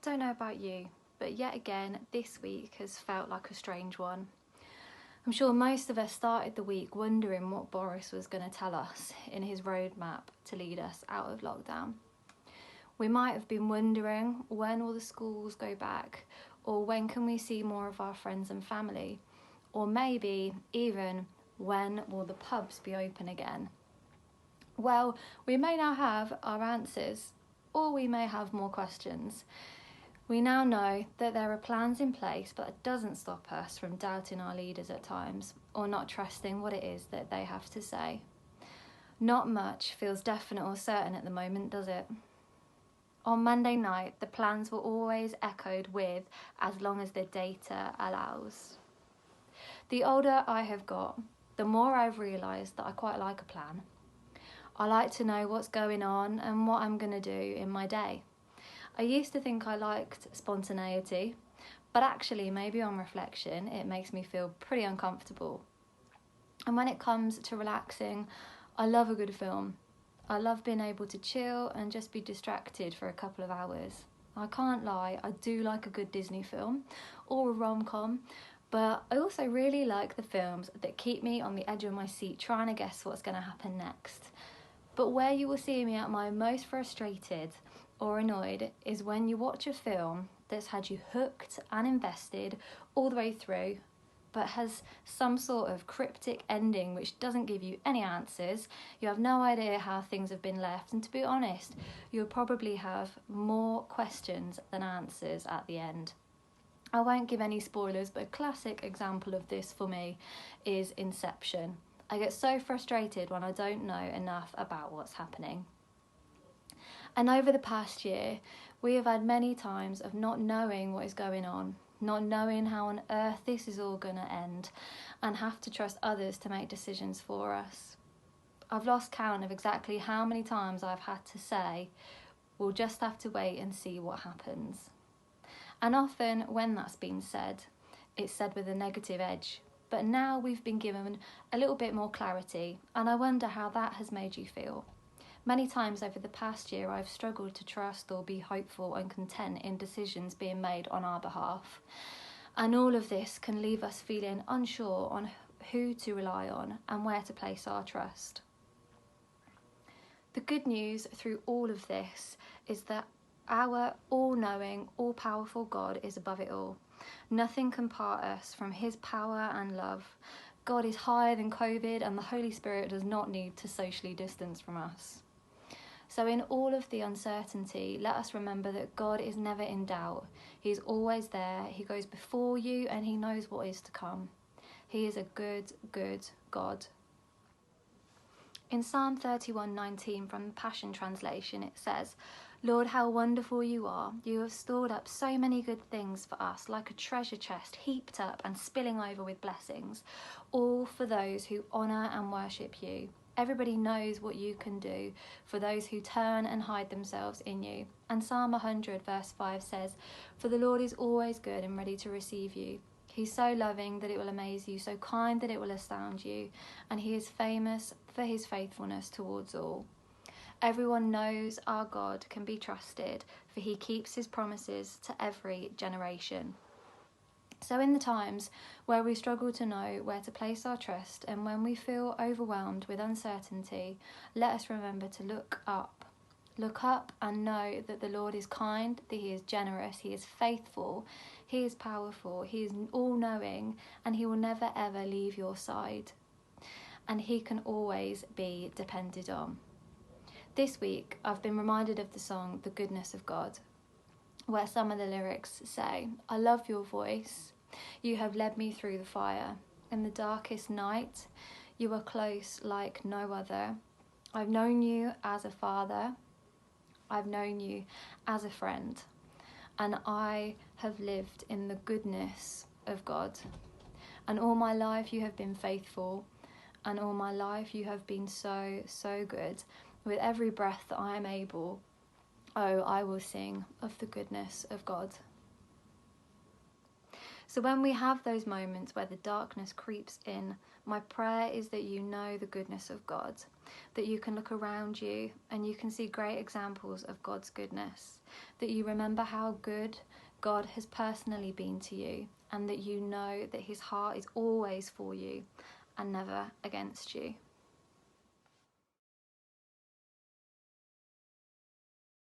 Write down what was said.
Don't know about you, but yet again, this week has felt like a strange one. I'm sure most of us started the week wondering what Boris was going to tell us in his roadmap to lead us out of lockdown. We might have been wondering when will the schools go back, or when can we see more of our friends and family, or maybe even when will the pubs be open again. Well, we may now have our answers, or we may have more questions. We now know that there are plans in place, but it doesn't stop us from doubting our leaders at times or not trusting what it is that they have to say. Not much feels definite or certain at the moment, does it? On Monday night, the plans were always echoed with, as long as the data allows. The older I have got, the more I've realised that I quite like a plan. I like to know what's going on and what I'm going to do in my day. I used to think I liked spontaneity, but actually maybe on reflection it makes me feel pretty uncomfortable. And when it comes to relaxing, I love a good film. I love being able to chill and just be distracted for a couple of hours. I can't lie, I do like a good Disney film or a rom-com, but I also really like the films that keep me on the edge of my seat trying to guess what's going to happen next. But where you will see me at my most frustrated or annoyed is when you watch a film that's had you hooked and invested all the way through, but has some sort of cryptic ending which doesn't give you any answers. You have no idea how things have been left, and to be honest, you'll probably have more questions than answers at the end. I won't give any spoilers, but a classic example of this for me is Inception. I get so frustrated when I don't know enough about what's happening. And over the past year, we have had many times of not knowing what is going on, not knowing how on earth this is all going to end, and have to trust others to make decisions for us. I've lost count of exactly how many times I've had to say, we'll just have to wait and see what happens. And often when that's been said, it's said with a negative edge. But now we've been given a little bit more clarity, and I wonder how that has made you feel. Many times over the past year, I've struggled to trust or be hopeful and content in decisions being made on our behalf. And all of this can leave us feeling unsure on who to rely on and where to place our trust. The good news through all of this is that our all-knowing, all-powerful God is above it all. Nothing can part us from his power and love. God is higher than COVID, and the Holy Spirit does not need to socially distance from us. So in all of the uncertainty, let us remember that God is never in doubt. He's always there. He goes before you and he knows what is to come. He is a good, good God. In Psalm 31:19 from the Passion Translation, it says, "Lord, how wonderful you are. You have stored up so many good things for us, like a treasure chest heaped up and spilling over with blessings, all for those who honour and worship you. Everybody knows what you can do for those who turn and hide themselves in you." And Psalm 100 verse 5 says, "For the Lord is always good and ready to receive you. He's so loving that it will amaze you, so kind that it will astound you, and he is famous for his faithfulness towards all." Everyone knows our God can be trusted, for he keeps his promises to every generation. So in the times where we struggle to know where to place our trust, and when we feel overwhelmed with uncertainty, let us remember to look up. Look up and know that the Lord is kind, that he is generous, he is faithful, he is powerful, he is all-knowing, and he will never ever leave your side. And he can always be depended on. This week, I've been reminded of the song "The Goodness of God," where some of the lyrics say, "I love your voice. You have led me through the fire. In the darkest night, you are close like no other. I've known you as a father. I've known you as a friend. And I have lived in the goodness of God. And all my life you have been faithful. And all my life you have been so, so good. With every breath that I am able, oh, I will sing of the goodness of God." So when we have those moments where the darkness creeps in, my prayer is that you know the goodness of God, that you can look around you and you can see great examples of God's goodness, that you remember how good God has personally been to you, and that you know that his heart is always for you and never against you.